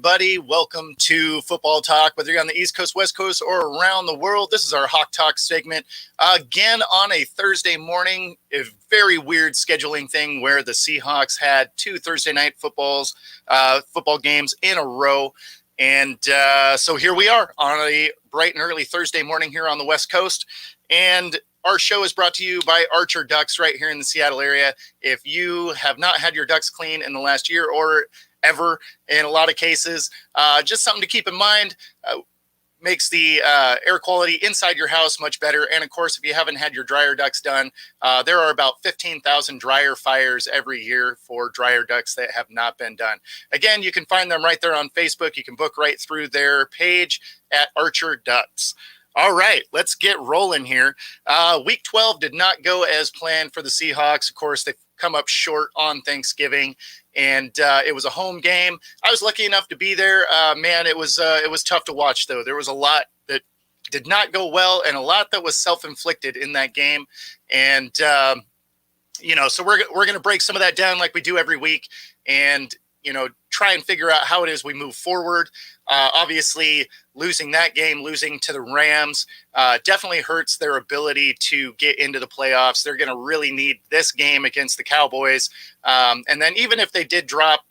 everybody. Welcome to Football Talk, whether you're on the East Coast, West Coast, or around the world. This is our Hawk Talk segment. Again, on a Thursday morning, a very weird scheduling thing where the Seahawks had two Thursday night football games in a row. And so here we are on a bright and early Thursday morning here on the West Coast. And our show is brought to you by Archer Ducks right here in the Seattle area. If you have not had your ducks clean in the last year or ever, in a lot of cases, just something to keep in mind. Makes the air quality inside your house much better. And of course, if you haven't had your dryer ducts done, there are about 15,000 dryer fires every year for dryer ducts that have not been done. Again, you can find them right there on Facebook. You can book right through their page at Archer Ducts. All right, let's get rolling here. Week 12 did not go as planned for the Seahawks. Of course, they've come up short on Thanksgiving, and it was a home game. I was lucky enough to be there. Man, it was tough to watch, though. There was a lot that did not go well and a lot that was self-inflicted in that game. And, so we're going to break some of that down like we do every week and, try and figure out how it is we move forward. Obviously, losing that game, losing to the Rams, definitely hurts their ability to get into the playoffs. They're going to really need this game against the Cowboys. And then even if they did drop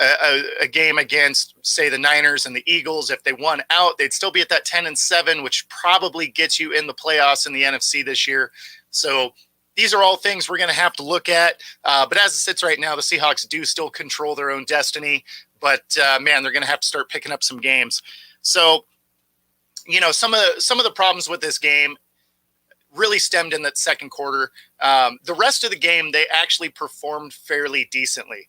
a game against, say, the Niners and the Eagles, if they won out, they'd still be at that 10-7, which probably gets you in the playoffs in the NFC this year. So these are all things we're going to have to look at. But as it sits right now, the Seahawks do still control their own destiny. But, man, they're going to have to start picking up some games. So, some of the problems with this game really stemmed in that second quarter. The rest of the game, they actually performed fairly decently.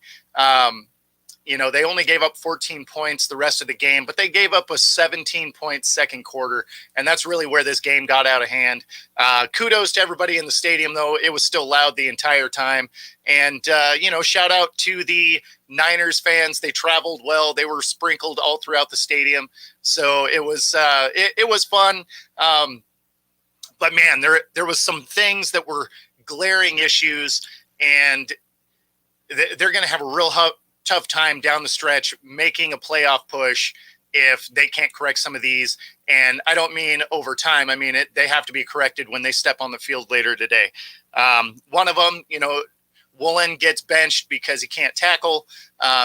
They only gave up 14 points the rest of the game, but they gave up a 17-point second quarter, and that's really where this game got out of hand. Kudos to everybody in the stadium, though. It was still loud the entire time. And, shout out to the Niners fans. They traveled well. They were sprinkled all throughout the stadium. So it was fun. But, man, there was some things that were glaring issues, and they're going to have a real tough time down the stretch making a playoff push if they can't correct some of these. And I don't mean over time. I mean, they have to be corrected when they step on the field later today. One of them, Woolen gets benched because he can't tackle.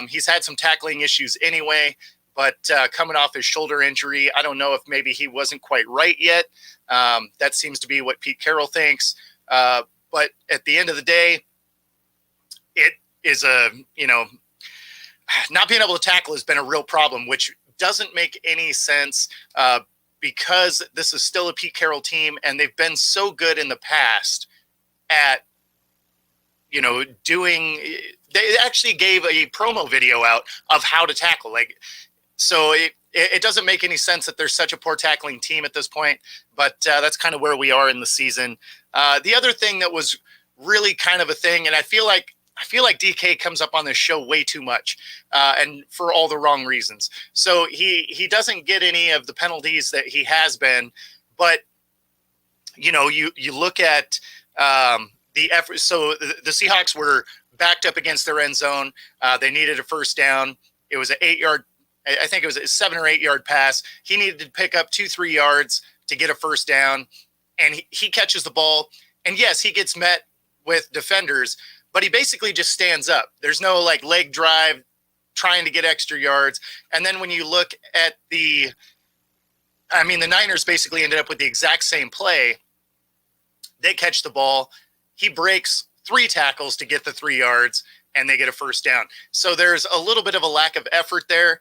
He's had some tackling issues anyway, but coming off his shoulder injury, I don't know if maybe he wasn't quite right yet. That seems to be what Pete Carroll thinks. But at the end of the day, it is not being able to tackle has been a real problem, which doesn't make any sense because this is still a Pete Carroll team, and they've been so good in the past at, they actually gave a promo video out of how to tackle. So it doesn't make any sense that there's such a poor tackling team at this point, but that's kind of where we are in the season. The other thing that was really kind of a thing, and I feel like DK comes up on this show way too much, and for all the wrong reasons. So he doesn't get any of the penalties that he has been, but you look at the effort. So the Seahawks were backed up against their end zone. They needed a first down. It was an 8-yard. I think it was a 7 or 8 yard pass. He needed to pick up 2-3 yards to get a first down, and he catches the ball. And yes, he gets met with defenders, but he basically just stands up. There's no leg drive trying to get extra yards. And then when you look at the Niners basically ended up with the exact same play. They catch the ball. He breaks 3 tackles to get the 3 yards, and they get a first down. So there's a little bit of a lack of effort there.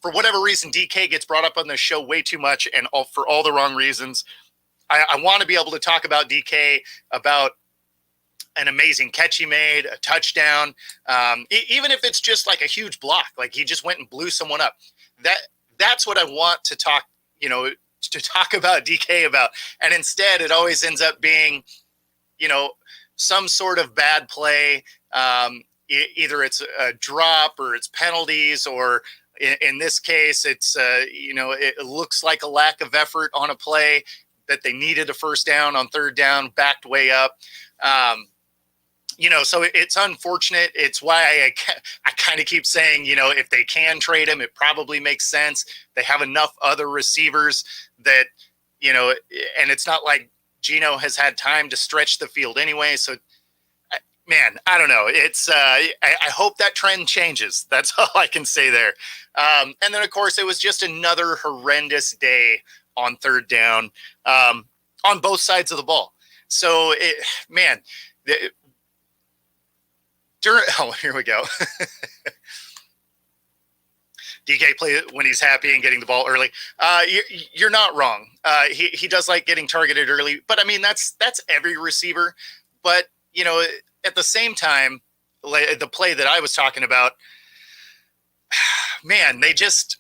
For whatever reason, DK gets brought up on the show way too much, and for all the wrong reasons. I want to be able to talk about DK, about an amazing catch he made, a touchdown, even if it's just a huge block, he just went and blew someone up. That's what I want to talk, to talk about DK about. And instead, it always ends up being, some sort of bad play. Either it's a drop or it's penalties, or in this case, it's, it looks like a lack of effort on a play that they needed a first down on third down, backed way up. So it's unfortunate. It's why I kind of keep saying, if they can trade him, it probably makes sense. They have enough other receivers that, and it's not like Geno has had time to stretch the field anyway. So, man, I don't know. It's I hope that trend changes. That's all I can say there. And then, of course, it was just another horrendous day on third down on both sides of the ball. So, man, here we go. DK play when he's happy and getting the ball early. You're not wrong. He does like getting targeted early, but I mean that's every receiver. But at the same time, the play that I was talking about, man, they just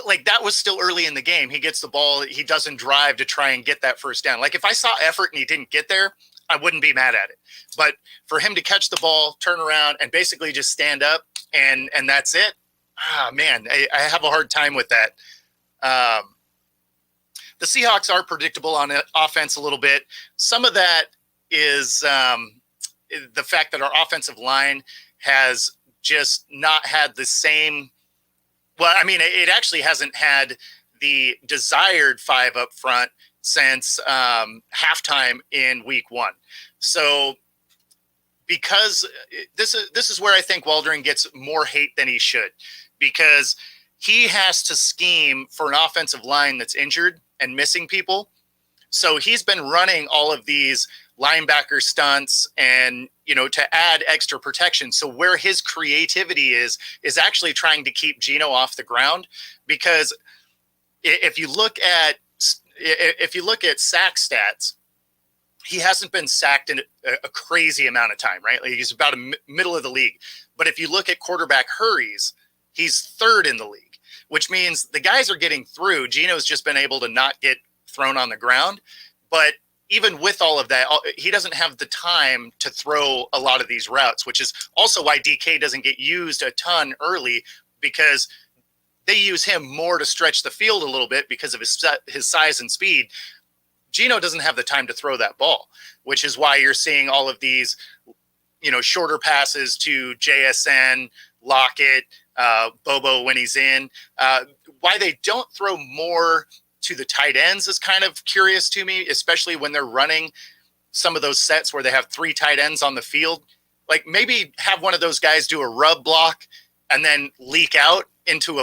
like that was still early in the game. He gets the ball, he doesn't drive to try and get that first down. Like if I saw effort and he didn't get there, I wouldn't be mad at it. But for him to catch the ball, turn around, and basically just stand up and that's it. Man, I have a hard time with that. The Seahawks are predictable on offense a little bit. Some of that is the fact that our offensive line has just not had the same. Well, I mean, it actually hasn't had the desired five up front since halftime in week one. So because this is where I think Waldron gets more hate than he should, because he has to scheme for an offensive line that's injured and missing people. So he's been running all of these linebacker stunts and, to add extra protection. So where his creativity is actually trying to keep Geno off the ground, because if you look at sack stats, he hasn't been sacked in a crazy amount of time, right? Like he's about middle of the league. But if you look at quarterback hurries, he's third in the league, which means the guys are getting through. Geno's just been able to not get thrown on the ground. But even with all of that, he doesn't have the time to throw a lot of these routes, which is also why DK doesn't get used a ton early, because they use him more to stretch the field a little bit because of his size and speed. Geno doesn't have the time to throw that ball, which is why you're seeing all of these, shorter passes to JSN, Lockett, Bobo when he's in. Why they don't throw more to the tight ends is kind of curious to me, especially when they're running some of those sets where they have three tight ends on the field. Like maybe have one of those guys do a rub block and then leak out into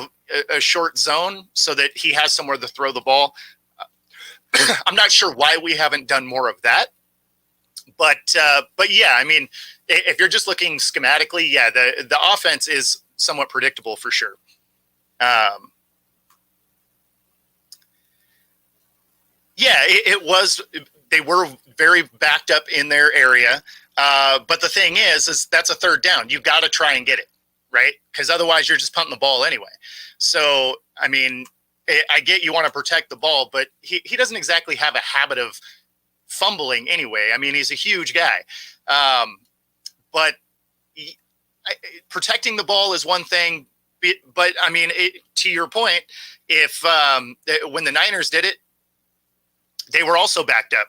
a short zone so that he has somewhere to throw the ball. I'm not sure why we haven't done more of that, but yeah, I mean, if you're just looking schematically, yeah, the offense is somewhat predictable for sure. Yeah, it was. They were very backed up in their area, but the thing is that's a third down. You got to try and get it right, because otherwise you're just punting the ball anyway. So I mean, I get you want to protect the ball, but he doesn't exactly have a habit of fumbling anyway. I mean, he's a huge guy. But protecting the ball is one thing. But I mean, to your point, if when the Niners did it, they were also backed up.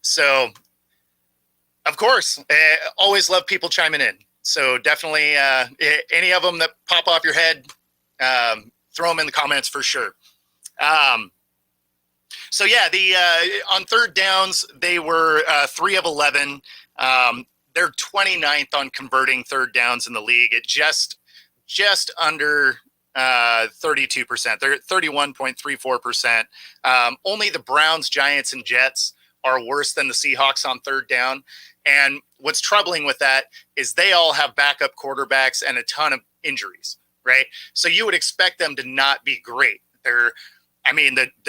So, of course, always love people chiming in. So definitely any of them that pop off your head, throw them in the comments for sure. So yeah, on third downs, they were 3 of 11. They're 29th on converting third downs in the league at just under 32%. They're at 31.34%. Only the Browns, Giants, and Jets are worse than the Seahawks on third down. And what's troubling with that is they all have backup quarterbacks and a ton of injuries, right? So you would expect them to not be great. The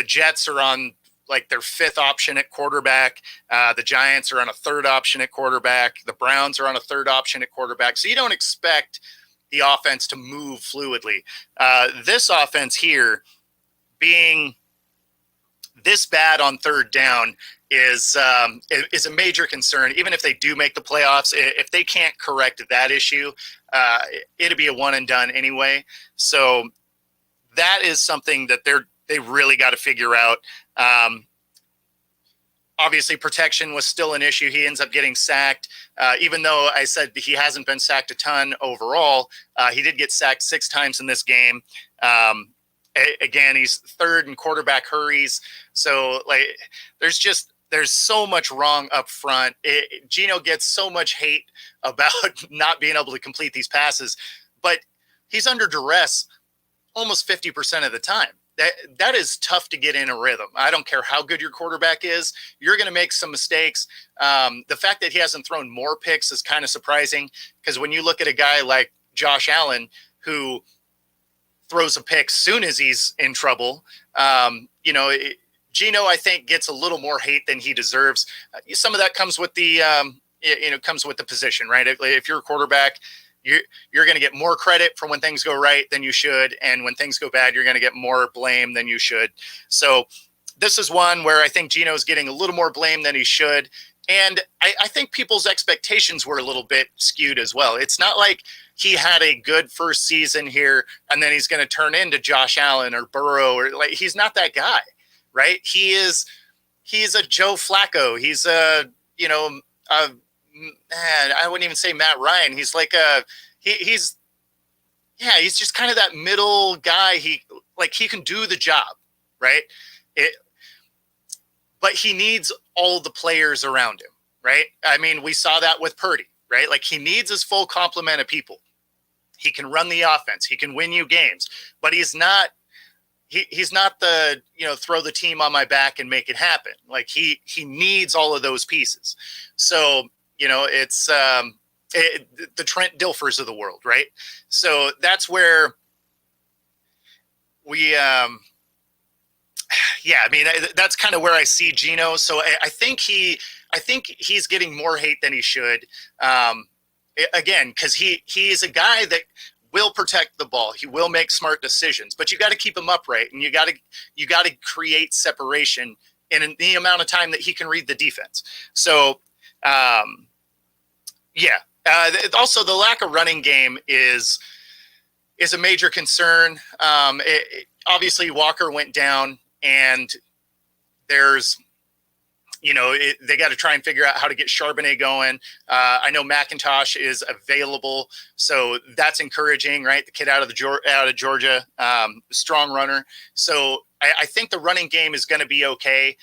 Jets are on like their fifth option at quarterback. The Giants are on a third option at quarterback. The Browns are on a third option at quarterback. So you don't expect the offense to move fluidly. This offense here being this bad on third down is a major concern. Even if they do make the playoffs, if they can't correct that issue, it'll be a one and done anyway. So that is something that they really got to figure out. Obviously, protection was still an issue. He ends up getting sacked. Even though I said he hasn't been sacked a ton overall, he did get sacked 6 times in this game. Again, he's third in quarterback hurries. So, like, there's so much wrong up front. Geno gets so much hate about not being able to complete these passes, but he's under duress almost 50% of the time. That is tough to get in a rhythm. I don't care how good your quarterback is. You're going to make some mistakes. The fact that he hasn't thrown more picks is kind of surprising, because when you look at a guy like Josh Allen, who throws a pick soon as he's in trouble, Geno, I think, gets a little more hate than he deserves. Some of that comes with the position, right? If you're a quarterback, you're going to get more credit for when things go right than you should, and when things go bad, you're going to get more blame than you should. So this is one where I think Geno's getting a little more blame than he should, and I think people's expectations were a little bit skewed as well. It's not like he had a good first season here and then he's going to turn into Josh Allen or Burrow, or like, he's not that guy, right? He's a Joe Flacco. He's I wouldn't even say Matt Ryan. He's like he's just kind of that middle guy. He can do the job, right? But he needs all the players around him, right? I mean, we saw that with Purdy, right? Like, he needs his full complement of people. He can run the offense. He can win you games, but he's not the, throw the team on my back and make it happen. Like, he needs all of those pieces. So, it's the Trent Dilfers of the world, right? So that's where we, that's kind of where I see Geno. So I think he's getting more hate than he should. Again, because he is a guy that will protect the ball. He will make smart decisions, but you got to keep him upright, and you got to create separation in the amount of time that he can read the defense. So, also the lack of running game is a major concern. Obviously Walker went down, and there's, they got to try and figure out how to get Charbonnet going. I know McIntosh is available, so that's encouraging, right? The kid out of Georgia, strong runner. So I think the running game is going to be okay.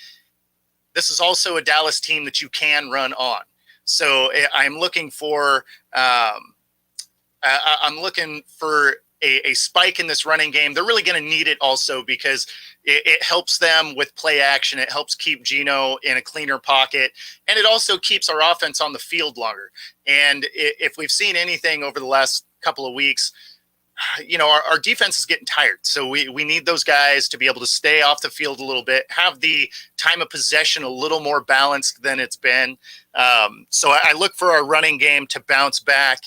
This is also a Dallas team that you can run on. So I'm looking for a spike in this running game. They're really going to need it also, because it helps them with play action. It helps keep Geno in a cleaner pocket, and it also keeps our offense on the field longer. And if we've seen anything over the last couple of weeks, our defense is getting tired. So we need those guys to be able to stay off the field a little bit, have the time of possession a little more balanced than it's been. So I look for our running game to bounce back.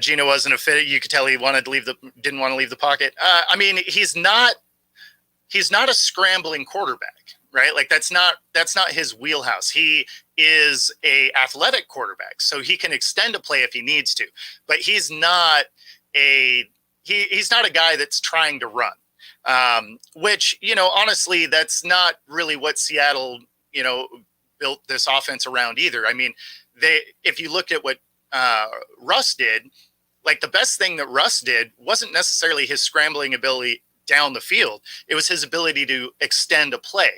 Geno wasn't a fit. You could tell he didn't want to leave the pocket. I mean, he's not a scrambling quarterback, right? Like, that's not his wheelhouse. He is a athletic quarterback, so he can extend a play if he needs to, but he's not he's not a guy that's trying to run, which, honestly, that's not really what Seattle, built this offense around either. I mean, if you looked at what Russ did, like, the best thing that Russ did wasn't necessarily his scrambling ability down the field. It was his ability to extend a play,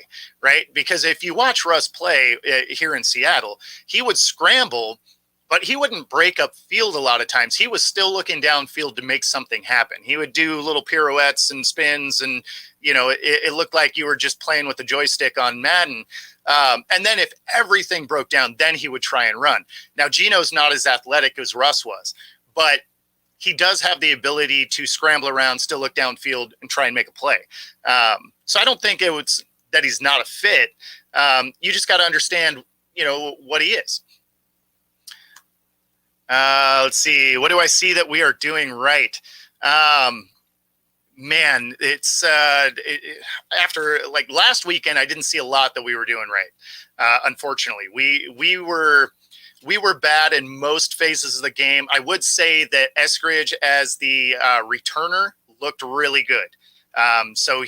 right? Because if you watch Russ play here in Seattle, he would scramble, but he wouldn't break up field a lot of times. He was still looking downfield to make something happen. He would do little pirouettes and spins, and, it looked like you were just playing with the joystick on Madden. And then if everything broke down, then he would try and run. Now, Geno's not as athletic as Russ was, but he does have the ability to scramble around, still look downfield, and try and make a play. So I don't think it was that he's not a fit. You just got to understand, what he is. Let's see. What do I see that we are doing right? Man, it's after, like, last weekend, I didn't see a lot that we were doing right. Unfortunately, we were bad in most phases of the game. I would say that Eskridge as the returner looked really good. So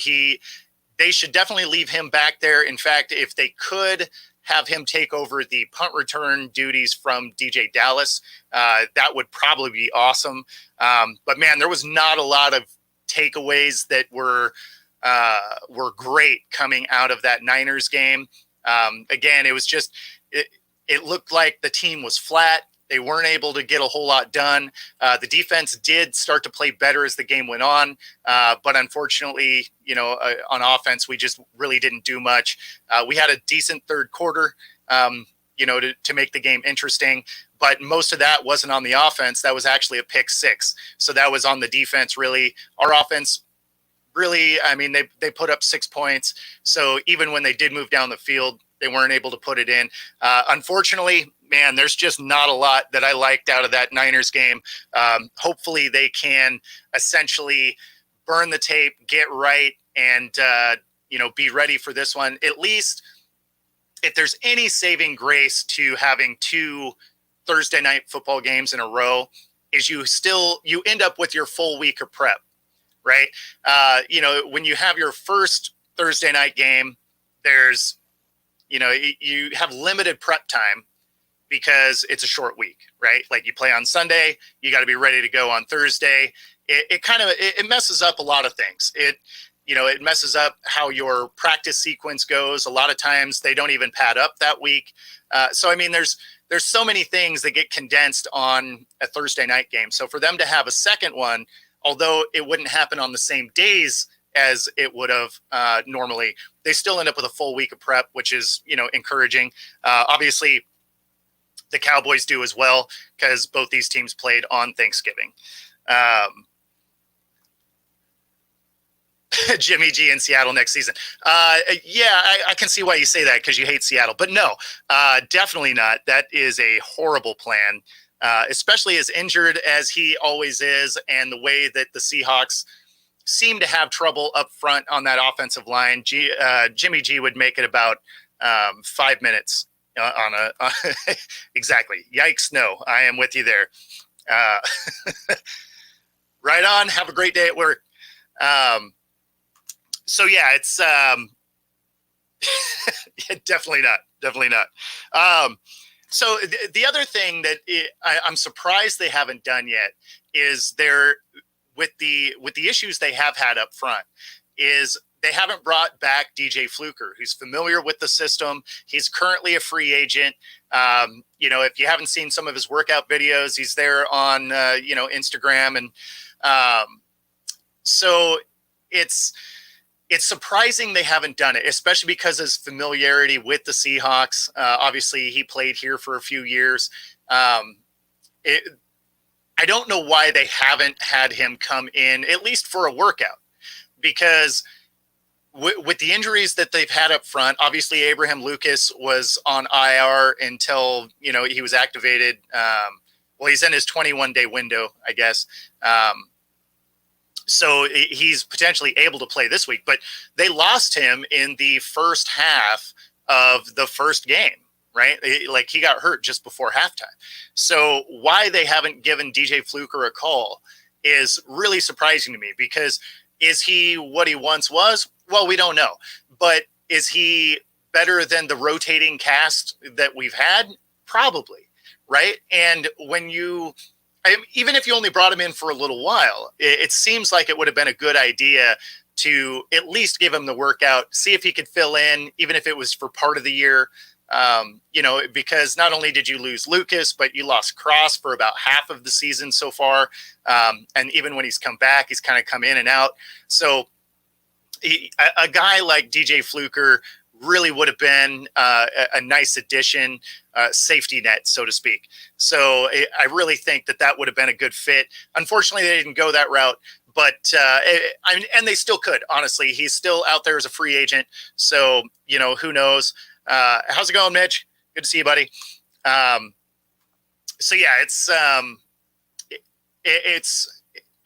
they should definitely leave him back there. In fact, if they could have him take over the punt return duties from DJ Dallas, that would probably be awesome. But man, there was not a lot of takeaways that were great coming out of that Niners game. Again, it was just, it looked like the team was flat. They weren't able to get a whole lot done. The defense did start to play better as the game went on. But unfortunately, on offense, we just really didn't do much. We had a decent third quarter, to make the game interesting. But most of that wasn't on the offense. That was actually a pick six. So that was on the defense, really. Our offense, really, I mean, they put up 6 points. So even when they did move down the field, they weren't able to put it in. Unfortunately, man, there's just not a lot that I liked out of that Niners game. Hopefully they can essentially burn the tape, get right, and, be ready for this one. At least if there's any saving grace to having 2 Thursday night football games in a row, is you end up with your full week of prep, right? When you have your first Thursday night game, there's, you have limited prep time because it's a short week, right? Like you play on Sunday, you got to be ready to go on Thursday. It messes up a lot of things. It messes up how your practice sequence goes. A lot of times they don't even pad up that week. So, I mean, there's so many things that get condensed on a Thursday night game. So for them to have a second one, although it wouldn't happen on the same days as it would have normally, they still end up with a full week of prep, which is, encouraging. Obviously, the Cowboys do as well because both these teams played on Thanksgiving. Jimmy G in Seattle next season. I can see why you say that because you hate Seattle. But no, definitely not. That is a horrible plan, especially as injured as he always is and the way that the Seahawks seem to have trouble up front on that offensive line. Jimmy G would make it about 5 minutes exactly. Yikes. No, I am with you there. Right on. Have a great day at work. So yeah, it's definitely not. So the other thing that I'm surprised they haven't done yet is with the issues they have had up front is they haven't brought back DJ Fluker, who's familiar with the system. He's currently a free agent. If you haven't seen some of his workout videos, he's there on, Instagram. And so it's surprising they haven't done it, especially because of his familiarity with the Seahawks. Obviously, he played here for a few years. I don't know why they haven't had him come in, at least for a workout, because with the injuries that they've had up front, obviously Abraham Lucas was on IR until, he was activated. He's in his 21-day window, I guess. So he's potentially able to play this week, but they lost him in the first half of the first game, right? Like he got hurt just before halftime. So why they haven't given DJ Fluker a call is really surprising to me, because is he what he once was? Well, we don't know, but is he better than the rotating cast that we've had? Probably, right? And even if you only brought him in for a little while, it seems like it would have been a good idea to at least give him the workout, see if he could fill in, even if it was for part of the year. Because not only did you lose Lucas, but you lost Cross for about half of the season so far. And even when he's come back, he's kind of come in and out. So a guy like DJ Fluker really would have been a nice addition, safety net, so to speak. So I really think that would have been a good fit. Unfortunately, they didn't go that route, but and they still could, honestly. He's still out there as a free agent. So, who knows? How's it going, Mitch? Good to see you, buddy. So yeah,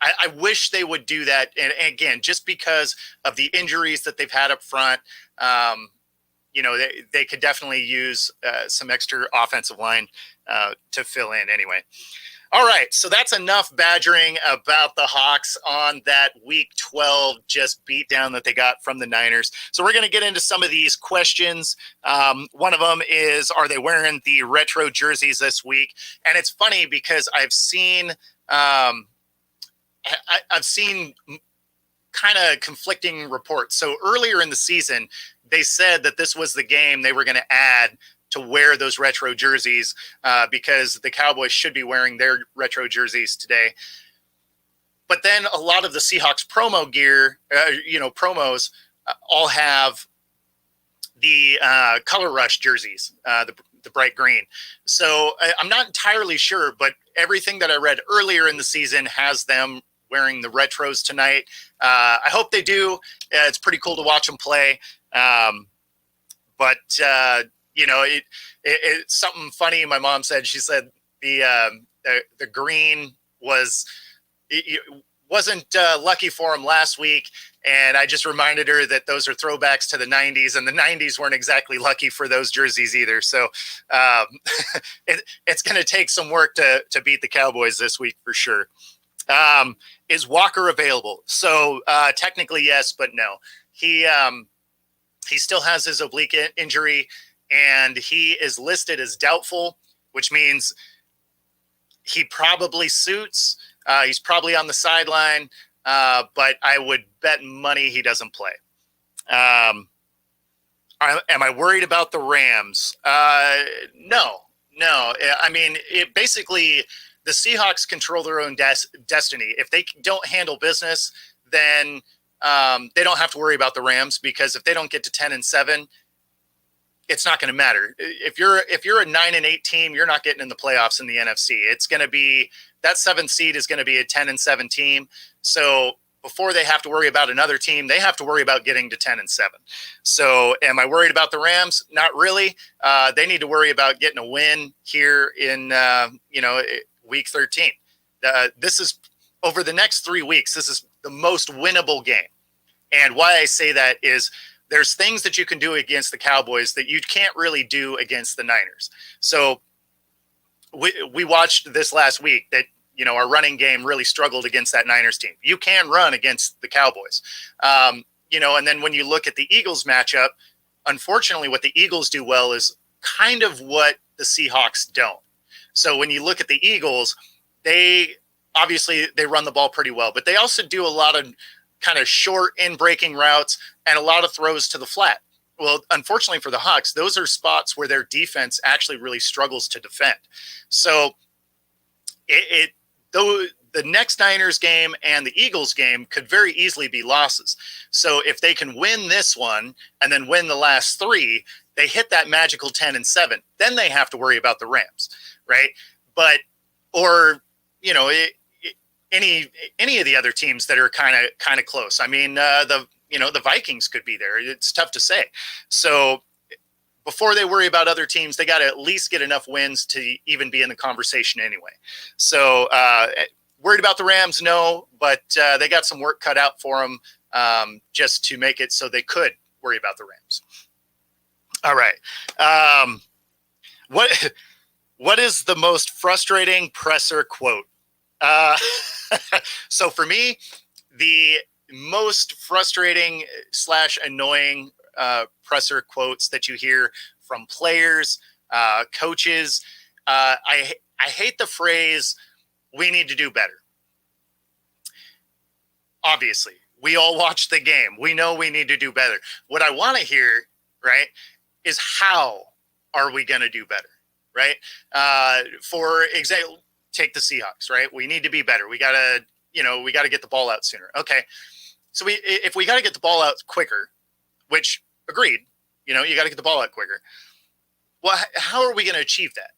I wish they would do that. And again, just because of the injuries that they've had up front, they could definitely use some extra offensive line to fill in anyway. All right, so that's enough badgering about the Hawks on that Week 12 just beatdown that they got from the Niners. So we're going to get into some of these questions. One of them is, are they wearing the retro jerseys this week? And it's funny because I've seen kind of conflicting reports. So earlier in the season, they said that this was the game they were going to add to wear those retro jerseys because the Cowboys should be wearing their retro jerseys today. But then a lot of the Seahawks promo gear, promos all have the Color Rush jerseys, the bright green. So I'm not entirely sure, but everything that I read earlier in the season has them wearing the retros tonight. I hope they do. It's pretty cool to watch them play. It's something funny. My mom said, she said the green wasn't lucky for him last week. And I just reminded her that those are throwbacks to the 90s, and the 90s weren't exactly lucky for those jerseys either. So it's going to take some work to beat the Cowboys this week for sure. Is Walker available? So technically yes, but no. He still has his oblique injury, and he is listed as doubtful, which means he probably suits. He's probably on the sideline, but I would bet money he doesn't play. Am I worried about the Rams? No. I mean, basically, the Seahawks control their own destiny. If they don't handle business, then they don't have to worry about the Rams, because if they don't get to 10-7, it's not going to matter. If you're a 9-8 team, you're not getting in the playoffs in the NFC. It's going to be that 7th seed is going to be a 10-7 team. So before they have to worry about another team, they have to worry about getting to 10-7. So am I worried about the Rams? Not really. They need to worry about getting a win here in week 13. This is over the next 3 weeks. This is the most winnable game. And why I say that is there's things that you can do against the Cowboys that you can't really do against the Niners. So we watched this last week that, our running game really struggled against that Niners team. You can run against the Cowboys. And then when you look at the Eagles matchup, unfortunately, what the Eagles do well is kind of what the Seahawks don't. So when you look at the Eagles, they run the ball pretty well, but they also do a lot of kind of short in-breaking routes and a lot of throws to the flat. Well, unfortunately for the Hawks, those are spots where their defense actually really struggles to defend. So though the next Niners game and the Eagles game could very easily be losses. So if they can win this one and then win the last 3, they hit that magical 10-7. Then they have to worry about the Rams, right? But any of the other teams that are kind of close. I mean, the Vikings could be there. It's tough to say. So before they worry about other teams, they got to at least get enough wins to even be in the conversation anyway. So worried about the Rams? No, but they got some work cut out for them just to make it so they could worry about the Rams. All right. What is the most frustrating presser quote? So for me, the most frustrating / annoying presser quotes that you hear from players, coaches, I hate the phrase, "we need to do better." Obviously, we all watch the game. We know we need to do better. What I want to hear, right, is how are we going to do better, right? For example, take the Seahawks, right? We need to be better. We got to get the ball out sooner. Okay. So if we got to get the ball out quicker, which agreed, you got to get the ball out quicker. Well, how are we going to achieve that?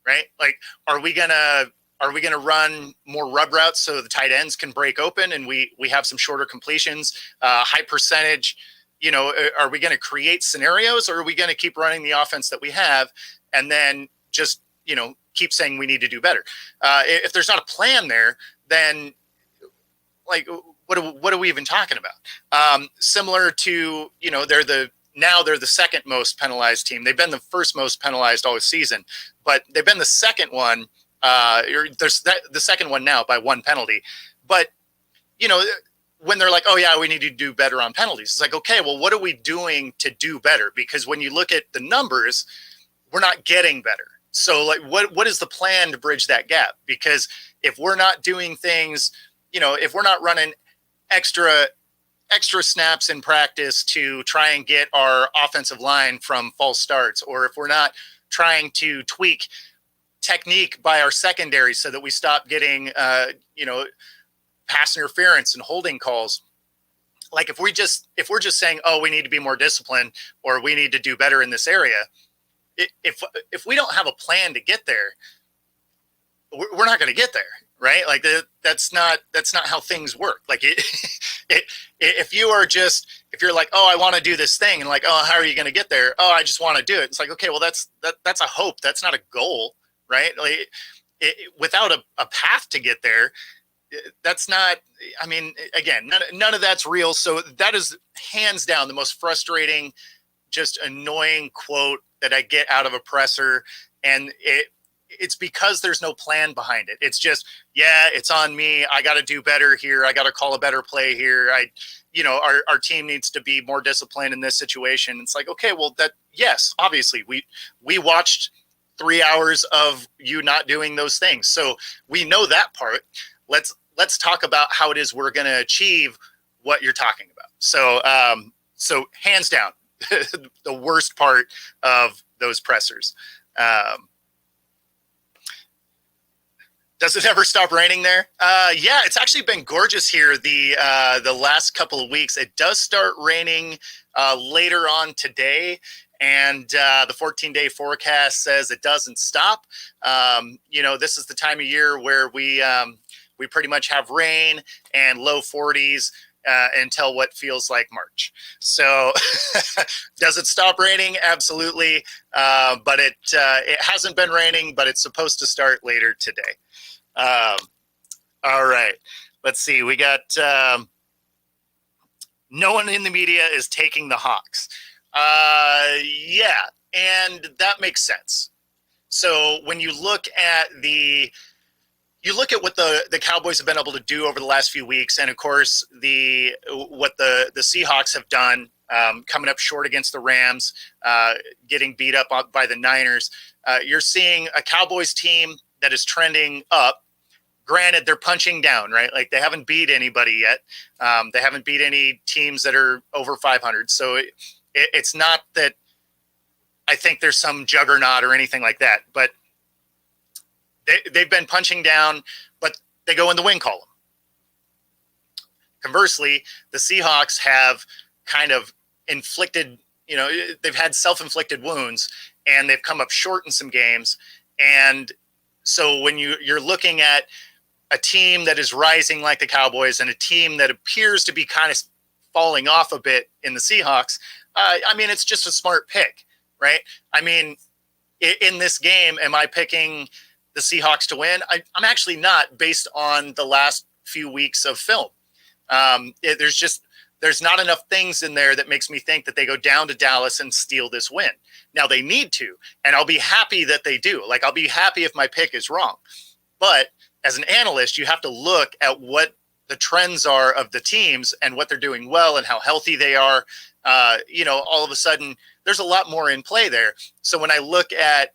Right? Like, are we going to run more rub routes so the tight ends can break open and we have some shorter completions, high percentage, are we going to create scenarios, or are we going to keep running the offense that we have and then just, keep saying we need to do better? If there's not a plan there, then like, what are we even talking about? Similar to, they're the second most penalized team. They've been the first most penalized all season, but they've been the second one There's the second one now by one penalty. But, when they're like, oh, yeah, we need to do better on penalties. It's like, okay, well, what are we doing to do better? Because when you look at the numbers, we're not getting better. So, like, what is the plan to bridge that gap? Because if we're not doing things, if we're not running extra snaps in practice to try and get our offensive line from false starts, or if we're not trying to tweak technique by our secondary so that we stop getting, pass interference and holding calls. Like if we're just saying, oh, we need to be more disciplined or we need to do better in this area. If we don't have a plan to get there, we're not going to get there. Right. Like that's not how things work. Like if you're like, oh, I want to do this thing and like, oh, how are you going to get there? Oh, I just want to do it. It's like, okay, well, that's a hope. That's not a goal. Right. Like without a path to get there, that's not, I mean, again, none of that's real. So that is hands down the most frustrating, just annoying quote that I get out of a presser. And it's because there's no plan behind it. It's just, yeah, it's on me. I got to do better here. I got to call a better play here. Our team needs to be more disciplined in this situation. It's like, okay, well yes, obviously we watched 3 hours of you not doing those things. So we know that part. Let's talk about how it is we're going to achieve what you're talking about. So hands down, the worst part of those pressers. Does it ever stop raining there? Yeah, it's actually been gorgeous here the last couple of weeks. It does start raining later on today, and the 14-day forecast says it doesn't stop. This is the time of year where we pretty much have rain and low 40s until what feels like March. So does it stop raining? Absolutely. But it hasn't been raining, but it's supposed to start later today. All right. Let's see. We got no one in the media is taking the Hawks. Yeah, and that makes sense. So when you look at what the Cowboys have been able to do over the last few weeks, and of course what the Seahawks have done, coming up short against the Rams, getting beat up by the Niners, you're seeing a Cowboys team that is trending up. Granted, they're punching down, right? Like they haven't beat anybody yet. They haven't beat any teams that are over 500. So it's not that I think there's some juggernaut or anything like that, but they've been punching down, but they go in the win column. Conversely, the Seahawks have kind of inflicted, they've had self-inflicted wounds and they've come up short in some games. And so when you're looking at a team that is rising like the Cowboys and a team that appears to be kind of falling off a bit in the Seahawks, it's just a smart pick, right? I mean, in this game, am I picking the Seahawks to win? I'm actually not, based on the last few weeks of film. There's not enough things in there that makes me think that they go down to Dallas and steal this win. Now they need to, and I'll be happy that they do. Like I'll be happy if my pick is wrong. But as an analyst, you have to look at what the trends are of the teams and what they're doing well and how healthy they are. All of a sudden there's a lot more in play there. So when I look at,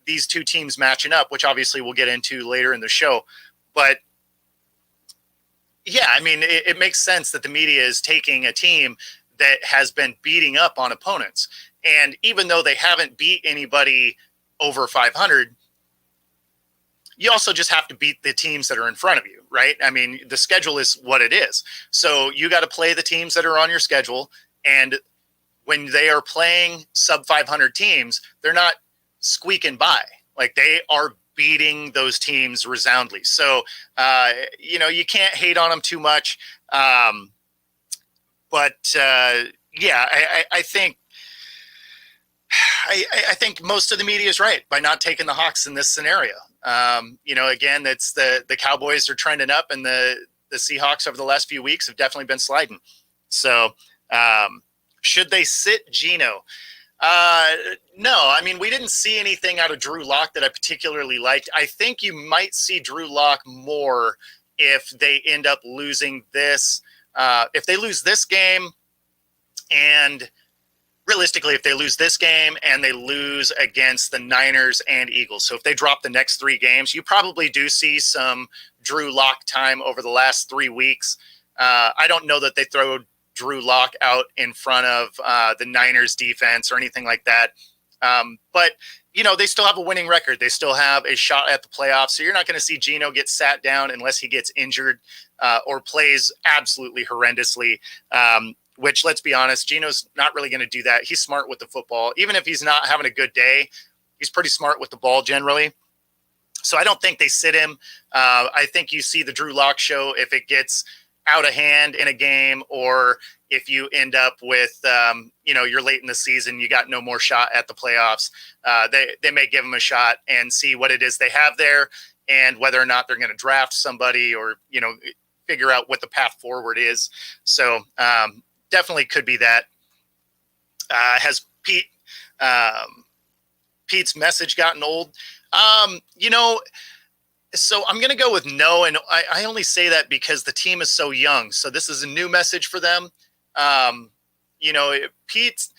these two teams matching up, which obviously we'll get into later in the show, but yeah, it makes sense that the media is taking a team that has been beating up on opponents. And even though they haven't beat anybody over 500, you also just have to beat the teams that are in front of you, right? The schedule is what it is. So you got to play the teams that are on your schedule. And when they are playing sub 500 teams, they're not squeaking by. Like they are beating those teams resoundingly. So, you can't hate on them too much. Yeah, I think most of the media is right by not taking the Hawks in this scenario. Again, it's the Cowboys are trending up, and the Seahawks over the last few weeks have definitely been sliding. So, should they sit Geno? Uh, no, I mean, we didn't see anything out of Drew Lock that I particularly liked. I think you might see Drew Lock more if they end up losing this. If they lose this game, and realistically, if they lose this game and they lose against the Niners and Eagles, so if they drop the next 3 games, you probably do see some Drew Lock time over the last 3 weeks. I don't know that they throw Drew Lock out in front of the Niners defense or anything like that. But, they still have a winning record. They still have a shot at the playoffs. So you're not going to see Geno get sat down unless he gets injured or plays absolutely horrendously. Which, let's be honest, Geno's not really going to do that. He's smart with the football. Even if he's not having a good day, he's pretty smart with the ball generally. So I don't think they sit him. I think you see the Drew Lock show if it gets out of hand in a game, or if you end up with, you're late in the season, you got no more shot at the playoffs. They may give him a shot and see what it is they have there and whether or not they're going to draft somebody or, figure out what the path forward is. So, definitely could be that. Has Pete's message gotten old? So I'm going to go with no. And I only say that because the team is so young. So this is a new message for them. Pete's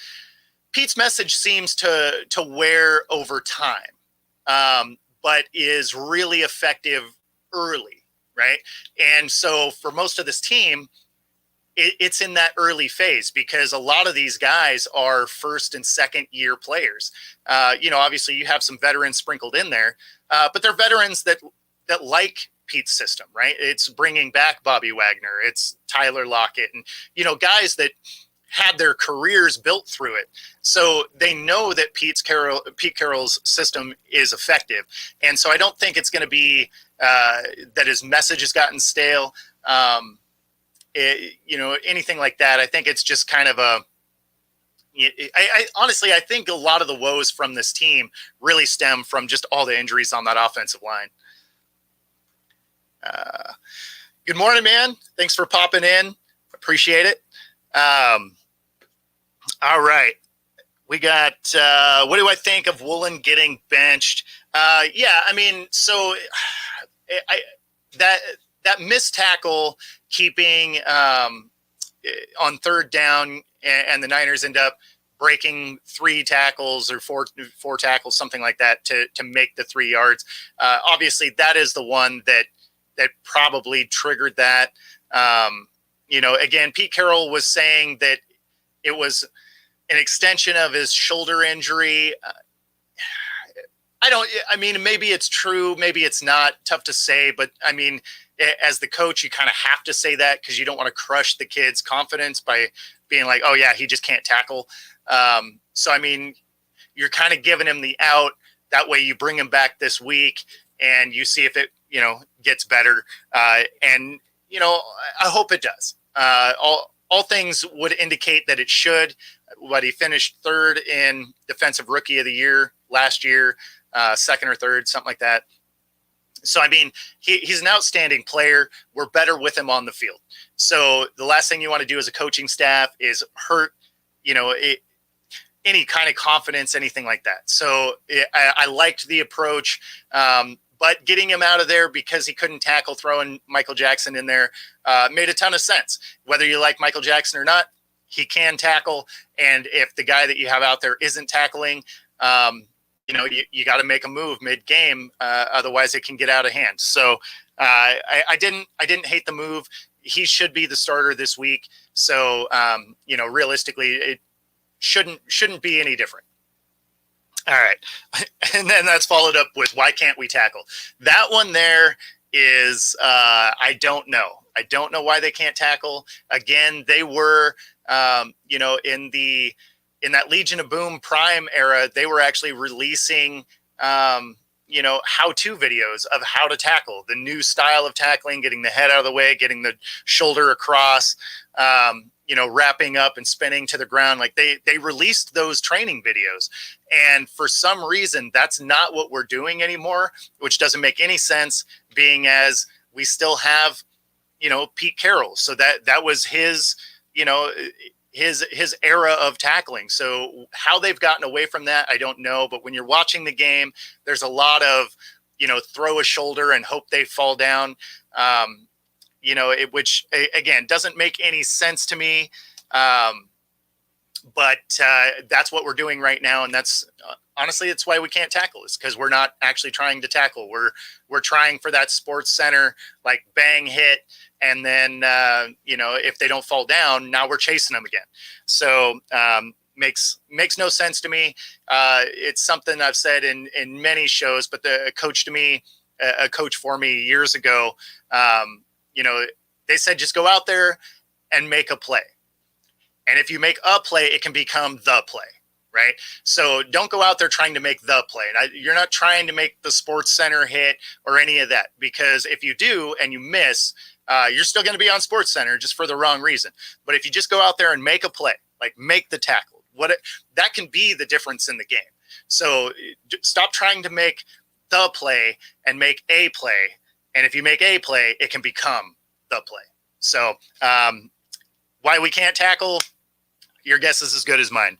message seems to wear over time, but is really effective early. Right. And so for most of this team, it's in that early phase because a lot of these guys are first and second year players. Obviously you have some veterans sprinkled in there, but they're veterans that like Pete's system, right? It's bringing back Bobby Wagner. It's Tyler Lockett and, guys that had their careers built through it. So they know that Pete Carroll's system is effective. And so I don't think it's going to be that his message has gotten stale. Anything like that. I think it's just kind of honestly, I think a lot of the woes from this team really stem from just all the injuries on that offensive line. Good morning, man. Thanks for popping in. Appreciate it. All right. We got, what do I think of Woolen getting benched? That missed tackle keeping on third down and the Niners end up breaking 3 tackles or four tackles, something like that to make the 3 yards. Obviously that is the one that probably triggered that. Again, Pete Carroll was saying that it was an extension of his shoulder injury. Maybe it's true. Maybe it's not. Tough to say, but as the coach, you kind of have to say that because you don't want to crush the kid's confidence by being like, oh yeah, he just can't tackle. You're kind of giving him the out. That way you bring him back this week and you see if it, gets better. I hope it does. All things would indicate that it should. But he finished 3rd in Defensive Rookie of the Year last year, 2nd or 3rd, something like that. So, he's an outstanding player. We're better with him on the field. So the last thing you want to do as a coaching staff is hurt, any kind of confidence, anything like that. So I liked the approach, but getting him out of there because he couldn't tackle, throwing Michael Jackson in there made a ton of sense. Whether you like Michael Jackson or not, he can tackle. And if the guy that you have out there isn't tackling, you got to make a move mid-game. Otherwise it can get out of hand. So I didn't hate the move. He should be the starter this week. So, realistically, it shouldn't be any different. All right. And then that's followed up with, why can't we tackle? That one there is, I don't know. I don't know why they can't tackle. Again, they were, in that Legion of Boom Prime era, they were actually releasing, how-to videos of how to tackle, the new style of tackling, getting the head out of the way, getting the shoulder across, wrapping up and spinning to the ground. Like they released those training videos. And for some reason, that's not what we're doing anymore, which doesn't make any sense, being as we still have, Pete Carroll. So that was his his era of tackling. So how they've gotten away from that, I don't know. But when you're watching the game, there's a lot of, throw a shoulder and hope they fall down. Which again doesn't make any sense to me. But that's what we're doing right now, and that's honestly, it's why we can't tackle. Is because we're not actually trying to tackle. We're trying for that sports center like bang hit, and then if they don't fall down, now we're chasing them again. So makes no sense to me. It's something I've said in many shows, but a coach for me years ago, they said just go out there and make a play. And if you make a play, it can become the play, right? So don't go out there trying to make the play. You're not trying to make the sports center hit or any of that, because if you do and you miss, you're still going to be on sports center just for the wrong reason. But if you just go out there and make a play, like make the tackle, that can be the difference in the game. So stop trying to make the play and make a play. And if you make a play, it can become the play. So why we can't tackle, your guess is as good as mine.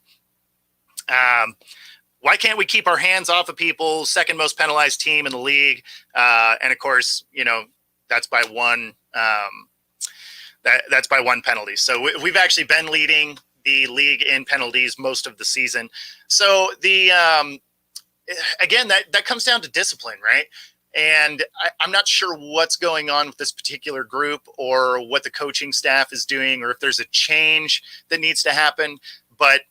Why can't we keep our hands off of people? Second most penalized team in the league. And of course, that's by one. That's by one penalty. So we've actually been leading the league in penalties most of the season. So again, that comes down to discipline, right? And I'm not sure what's going on with this particular group or what the coaching staff is doing, or if there's a change that needs to happen. But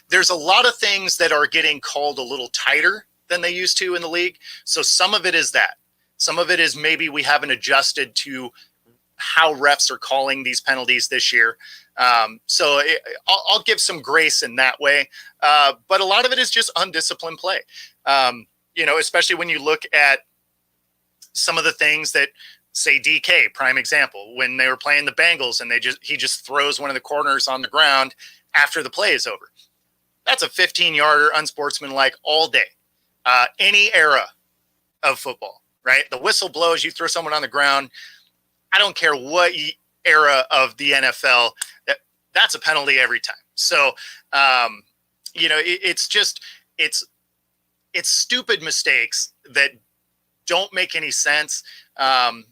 there's a lot of things that are getting called a little tighter than they used to in the league. So some of it is that. Some of it is maybe we haven't adjusted to how refs are calling these penalties this year. So I'll give some grace in that way. But a lot of it is just undisciplined play. Especially when you look at some of the things that, say, DK, prime example, when they were playing the Bengals and he just throws one of the corners on the ground after the play is over. That's a 15-yarder unsportsmanlike all day. Any era of football, right? The whistle blows, you throw someone on the ground. I don't care what era of the NFL, that's a penalty every time. So, it's stupid mistakes that don't make any sense. Those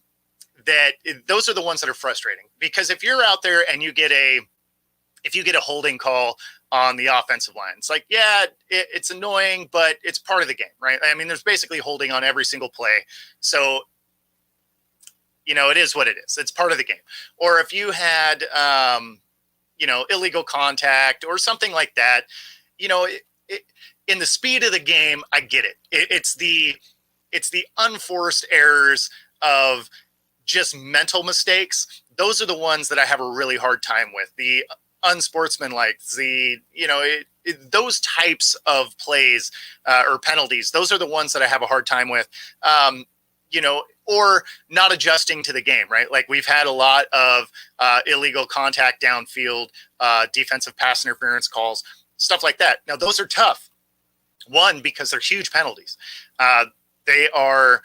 are the ones that are frustrating, because if you're out there and you get a holding call on the offensive line, it's like, yeah, it's annoying, but it's part of the game, right? I mean, there's basically holding on every single play. So, it is what it is. It's part of the game. Or if you had, illegal contact or something like that, in the speed of the game, I get it. It's the unforced errors of just mental mistakes. Those are the ones that I have a really hard time with. The unsportsmanlike, those types of plays or penalties, those are the ones that I have a hard time with. Or not adjusting to the game, right? Like we've had a lot of illegal contact downfield, defensive pass interference calls, stuff like that. Now, those are tough. One, because they're huge penalties. They are,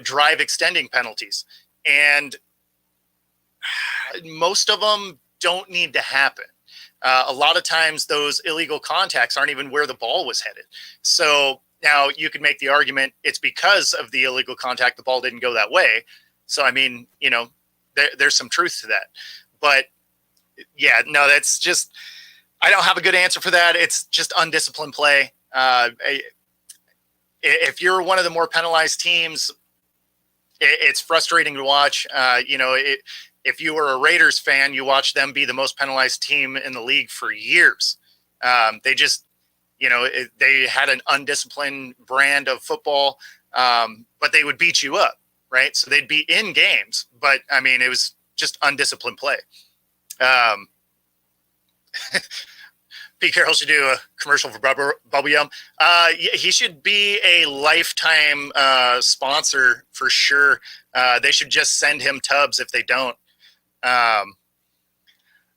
drive extending penalties. And most of them don't need to happen. A lot of times those illegal contacts aren't even where the ball was headed. So now you could make the argument it's because of the illegal contact the ball didn't go that way. So, I mean, there's some truth to that. But, yeah, no, that's just – I don't have a good answer for that. It's just undisciplined play. If you're one of the more penalized teams, it's frustrating to watch. If you were a Raiders fan, you watch them be the most penalized team in the league for years. They just – they had an undisciplined brand of football, but they would beat you up, right? So they'd be in games, but I mean, it was just undisciplined play. Pete Carroll should do a commercial for Bubble Yum. He should be a lifetime sponsor for sure. They should just send him tubs if they don't.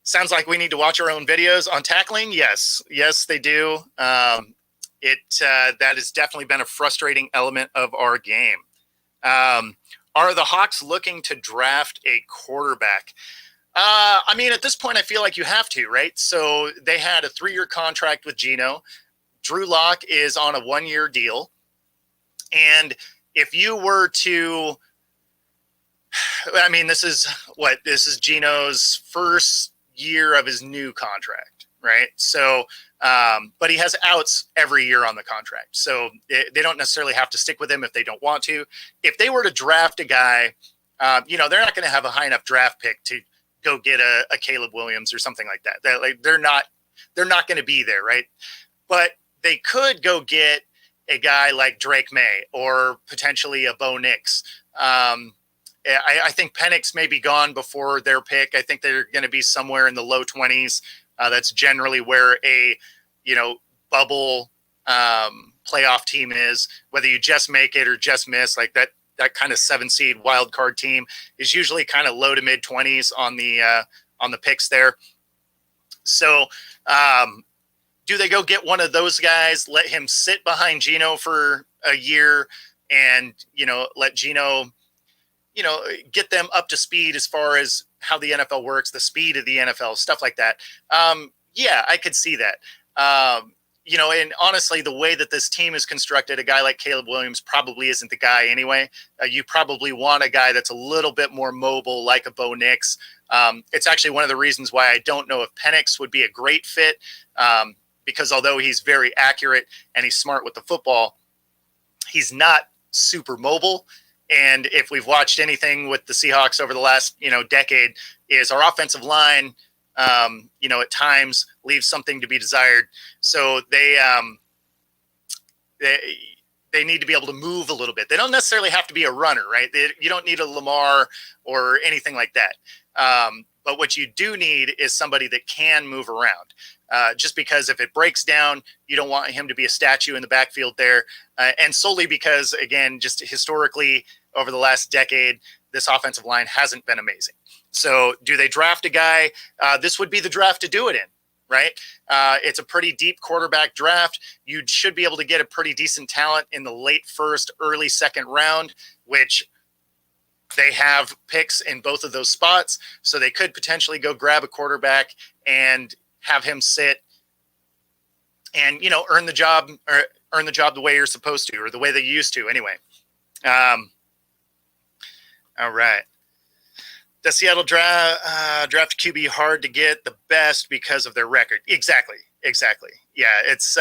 Sounds like we need to watch our own videos on tackling. Yes, they do. That has definitely been a frustrating element of our game. Are the Hawks looking to draft a quarterback? I mean, at this point, I feel like you have to, right? So they had a 3-year contract with Geno. Drew Lock is on a 1-year deal. And if you were to, I mean, this is Geno's first year of his new contract, right? So, but he has outs every year on the contract. So they don't necessarily have to stick with him if they don't want to. If they were to draft a guy, they're not going to have a high enough draft pick to go get a Caleb Williams or something like that. They're not going to be there, right? But they could go get a guy like Drake May or potentially a Bo Nix. I think Penix may be gone before their pick. I think they're going to be somewhere in the low 20s. That's generally where a bubble playoff team is. Whether you just make it or just miss, like that kind of 7-seed wild card team is usually kind of low to mid 20s on the picks there. So do they go get one of those guys, let him sit behind Geno for a year and, let Geno, get them up to speed as far as how the NFL works, the speed of the NFL, stuff like that. Yeah, I could see that. And honestly, the way that this team is constructed, a guy like Caleb Williams probably isn't the guy anyway. You probably want a guy that's a little bit more mobile, like a Bo Nix. It's actually one of the reasons why I don't know if Penix would be a great fit, because although he's very accurate and he's smart with the football, he's not super mobile. And if we've watched anything with the Seahawks over the last, decade, is our offensive line, at times leaves something to be desired. So they need to be able to move a little bit. They don't necessarily have to be a runner, right? You don't need a Lamar or anything like that. But what you do need is somebody that can move around. Just because if it breaks down, you don't want him to be a statue in the backfield there. And solely because, again, just historically over the last decade, this offensive line hasn't been amazing. So do they draft a guy? This would be the draft to do it in, right? It's a pretty deep quarterback draft. You should be able to get a pretty decent talent in the late first, early second round, which they have picks in both of those spots. So they could potentially go grab a quarterback and have him sit and, earn the job the way you're supposed to, or the way they used to anyway. All right. The Seattle draft QB hard to get the best because of their record. Exactly. Yeah. It's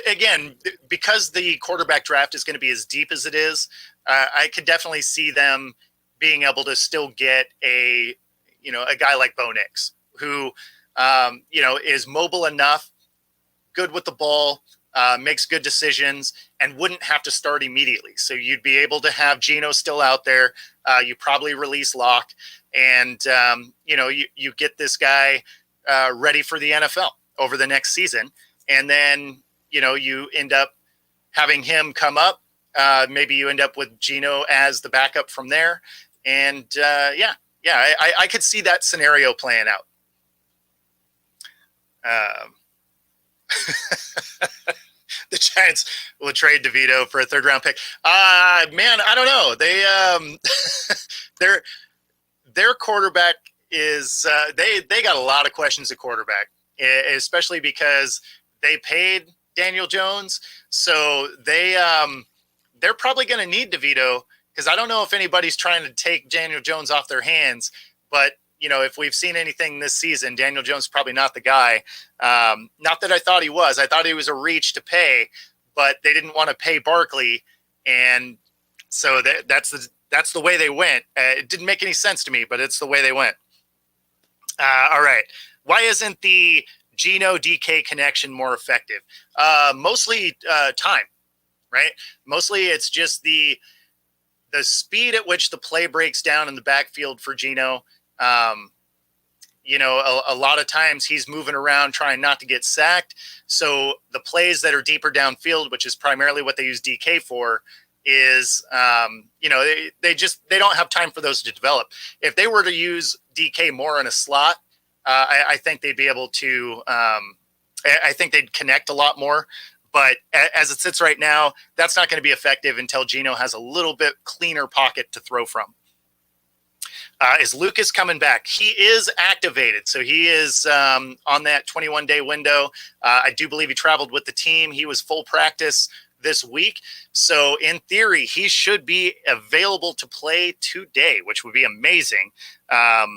again, because the quarterback draft is going to be as deep as it is, I could definitely see them being able to still get a guy like Bo Nix, who, is mobile enough, good with the ball, makes good decisions, and wouldn't have to start immediately. So you'd be able to have Geno still out there. You probably release Locke, and, you get this guy ready for the NFL over the next season. And then, you end up having him come up. Maybe you end up with Geno as the backup from there. And, I could see that scenario playing out. The Giants will trade DeVito for a 3rd-round pick. Man, I don't know. They their quarterback is they got a lot of questions at quarterback, especially because they paid Daniel Jones, so they're probably going to need DeVito, because I don't know if anybody's trying to take Daniel Jones off their hands, but if we've seen anything this season, Daniel Jones is probably not the guy. Not that I thought he was. I thought he was a reach to pay, but they didn't want to pay Barkley, and so that's the way they went. It didn't make any sense to me, but it's the way they went. All right. Why isn't the Geno DK connection more effective? Mostly time, right? Mostly it's just the speed at which the play breaks down in the backfield for Geno. A lot of times he's moving around trying not to get sacked. So the plays that are deeper downfield, which is primarily what they use DK for, is, they don't have time for those to develop. If they were to use DK more in a slot, I think they'd be able to, I think they'd connect a lot more. But as it sits right now, that's not going to be effective until Geno has a little bit cleaner pocket to throw from. Is Lucas coming back? He is activated. So he is on that 21-day window. I do believe he traveled with the team. He was full practice this week. So in theory, he should be available to play today, which would be amazing. But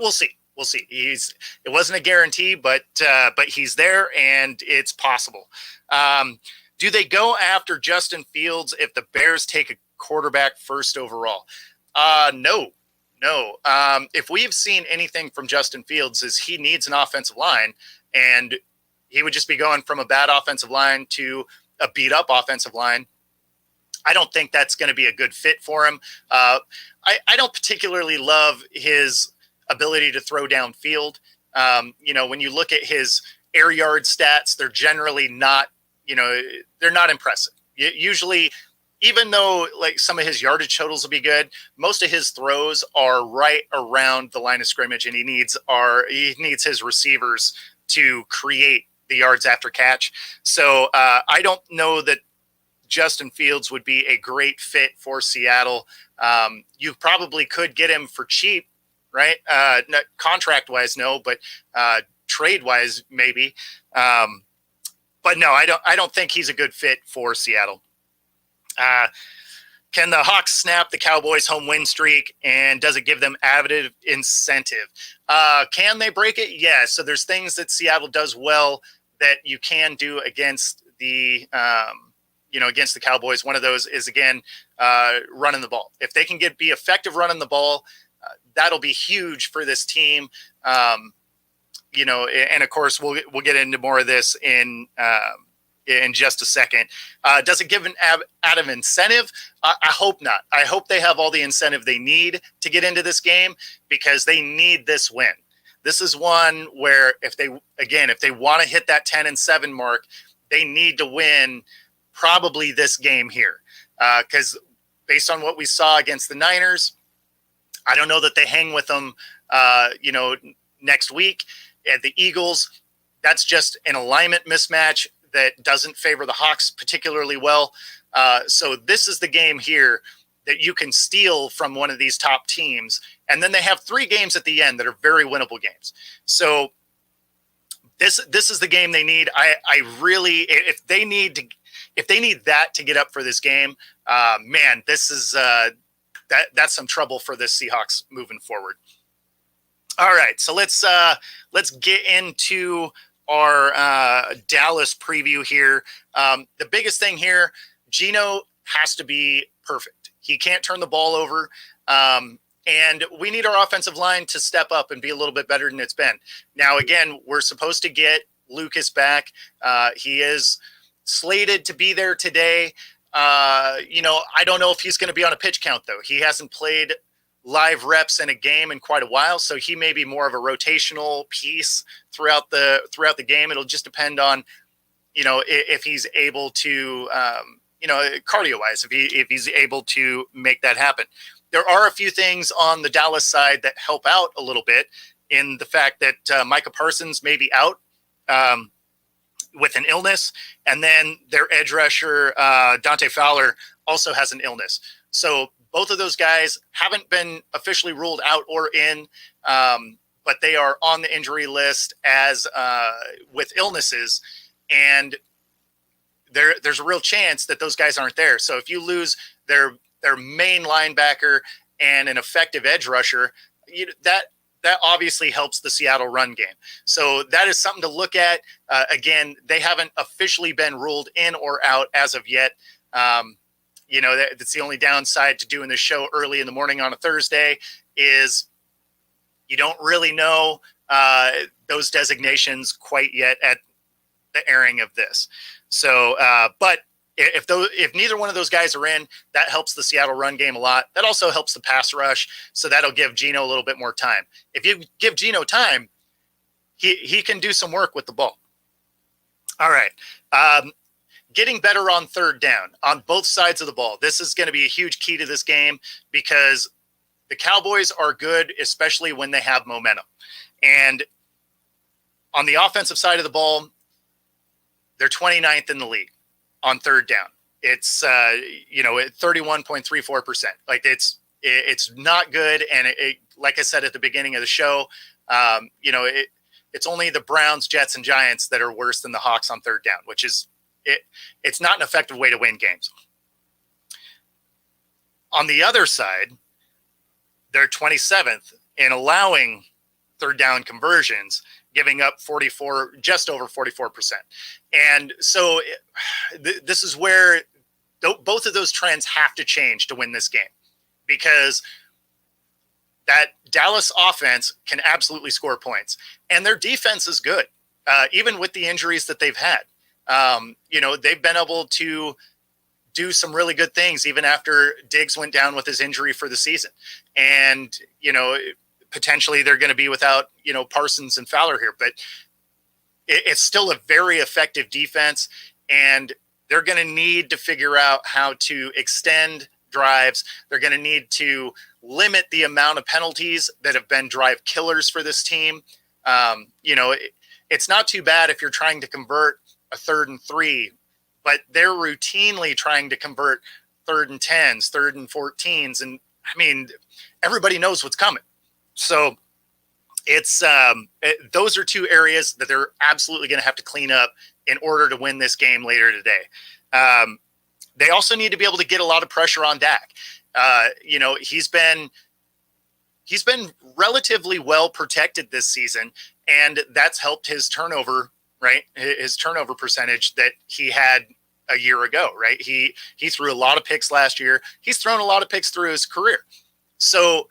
we'll see. We'll see. It wasn't a guarantee, but he's there and it's possible. Do they go after Justin Fields if the Bears take a quarterback first overall? No. If we've seen anything from Justin Fields is he needs an offensive line, and he would just be going from a bad offensive line to a beat up offensive line. I don't think that's going to be a good fit for him. I don't particularly love his ability to throw downfield. When you look at his air yard stats, they're generally not, they're not impressive. Usually, even though like some of his yardage totals will be good, most of his throws are right around the line of scrimmage, and he needs his receivers to create the yards after catch. So I don't know that Justin Fields would be a great fit for Seattle. You probably could get him for cheap, right? Not contract wise, no, but trade wise, maybe. But no, I don't think he's a good fit for Seattle. Can the Hawks snap the Cowboys' home win streak, and does it give them added incentive? Can they break it? Yeah. So there's things that Seattle does well that you can do against the against the Cowboys. One of those is, again, running the ball. If they can be effective running the ball, that'll be huge for this team. And of course we'll get into more of this in just a second. Does it give an added incentive? I hope not. I hope they have all the incentive they need to get into this game, because they need this win. This is one where if they want to hit that 10-7 mark, they need to win probably this game here. Because based on what we saw against the Niners, I don't know that they hang with them, next week. At the Eagles, that's just an alignment mismatch that doesn't favor the Hawks particularly well. So this is the game here that you can steal from one of these top teams. And then they have 3 games at the end that are very winnable games. So this is the game they need. I really, if they need that to get up for this game, man, this is that's some trouble for the Seahawks moving forward. All right, so let's get into our Dallas preview here. The biggest thing here, Geno has to be perfect. He can't turn the ball over. And we need our offensive line to step up and be a little bit better than it's been. Now, again, we're supposed to get Lucas back. He is slated to be there today. I don't know if he's going to be on a pitch count, though. He hasn't played live reps in a game in quite a while, so he may be more of a rotational piece throughout the game. It'll just depend on, if he's able to, cardio wise, if he's able to make that happen. There are a few things on the Dallas side that help out a little bit, in the fact that Micah Parsons may be out with an illness, and then their edge rusher Dante Fowler also has an illness. So both of those guys haven't been officially ruled out or in, but they are on the injury list as with illnesses, and there's a real chance that those guys aren't there. So if you lose their main linebacker and an effective edge rusher, that obviously helps the Seattle run game. So that is something to look at. Again, they haven't officially been ruled in or out as of yet. That's the only downside to doing this show early in the morning on a Thursday, is you don't really know those designations quite yet at the airing of this. So, but if neither one of those guys are in, that helps the Seattle run game a lot. That also helps the pass rush. So that'll give Geno a little bit more time. If you give Geno time, he can do some work with the ball. All right. Getting better on third down on both sides of the ball. This is going to be a huge key to this game, because the Cowboys are good, especially when they have momentum. And on the offensive side of the ball, They're 29th in the league on third down. It's, at 31.34%. Like it's not good. And like I said at the beginning of the show, it's only the Browns, Jets, and Giants that are worse than the Hawks on third down, which is it's not an effective way to win games. On the other side, they're 27th in allowing third down conversions, giving up just over 44%. And so this is where both of those trends have to change to win this game, because that Dallas offense can absolutely score points, and their defense is good, even with the injuries that they've had. They've been able to do some really good things even after Diggs went down with his injury for the season. And, potentially they're going to be without, Parsons and Fowler here, but it's still a very effective defense, and they're going to need to figure out how to extend drives. They're going to need to limit the amount of penalties that have been drive killers for this team. It's not too bad if you're trying to convert a 3rd and 3, but they're routinely trying to convert 3rd and 10s, 3rd and 14s. And I mean, everybody knows what's coming. So it's those are two areas that they're absolutely going to have to clean up in order to win this game later today. They also need to be able to get a lot of pressure on Dak. He's been relatively well protected this season, and that's helped his turnover, right? His turnover percentage that he had a year ago, right? He threw a lot of picks last year. He's thrown a lot of picks through his career. So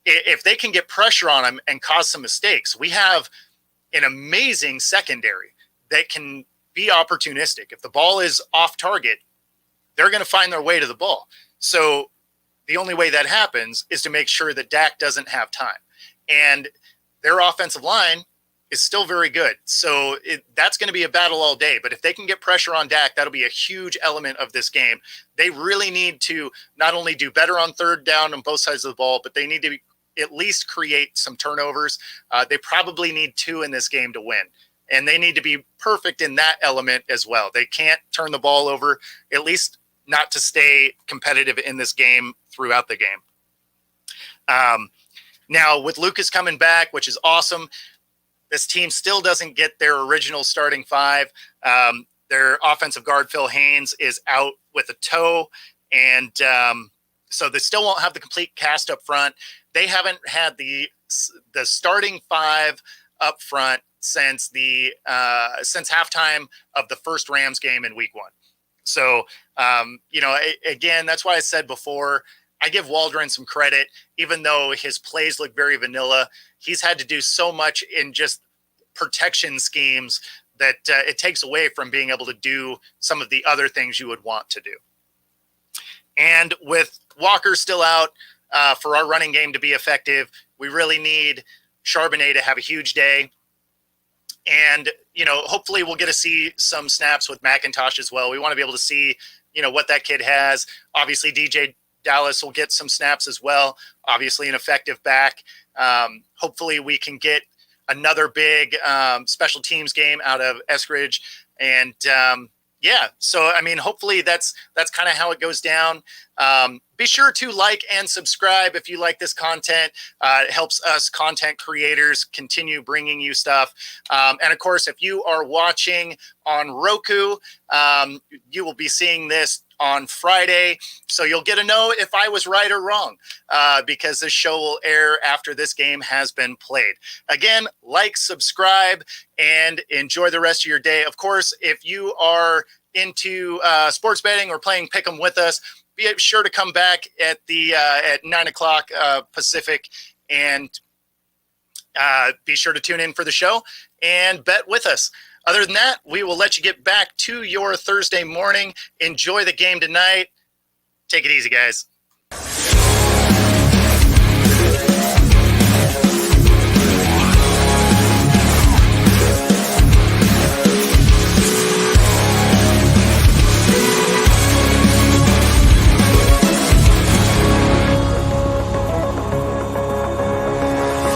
if they can get pressure on him and cause some mistakes, we have an amazing secondary that can be opportunistic. If the ball is off target, they're going to find their way to the ball. So the only way that happens is to make sure that Dak doesn't have time. And their offensive line is still very good. So that's going to be a battle all day. But if they can get pressure on Dak, that'll be a huge element of this game. They really need to not only do better on third down on both sides of the ball, but they need to at least create some turnovers. They probably need 2 in this game to win. And they need to be perfect in that element as well. They can't turn the ball over, at least not to stay competitive in this game throughout the game. Now, with Lucas coming back, which is awesome, this team still doesn't get their original starting 5. Their offensive guard, Phil Haynes, is out with a toe, and so they still won't have the complete cast up front. They haven't had the starting 5 up front since halftime of the first Rams game in week 1. So, again, that's why I said before, I give Waldron some credit, even though his plays look very vanilla. He's had to do so much in just protection schemes that it takes away from being able to do some of the other things you would want to do. And with Walker still out, for our running game to be effective, we really need Charbonnet to have a huge day. And, hopefully we'll get to see some snaps with McIntosh as well. We want to be able to see, what that kid has. Obviously, DJ Dallas will get some snaps as well. Obviously, an effective back. Hopefully we can get another big special teams game out of Eskridge. And, so, hopefully that's kind of how it goes down. Be sure to like and subscribe if you like this content. It helps us content creators continue bringing you stuff. And of course, if you are watching on Roku, you will be seeing this on Friday. So you'll get to know if I was right or wrong, because this show will air after this game has been played. Again, like, subscribe, and enjoy the rest of your day. Of course, if you are into sports betting or playing Pick'em with us, be sure to come back at 9 o'clock Pacific, and be sure to tune in for the show and bet with us. Other than that, we will let you get back to your Thursday morning. Enjoy the game tonight. Take it easy, guys.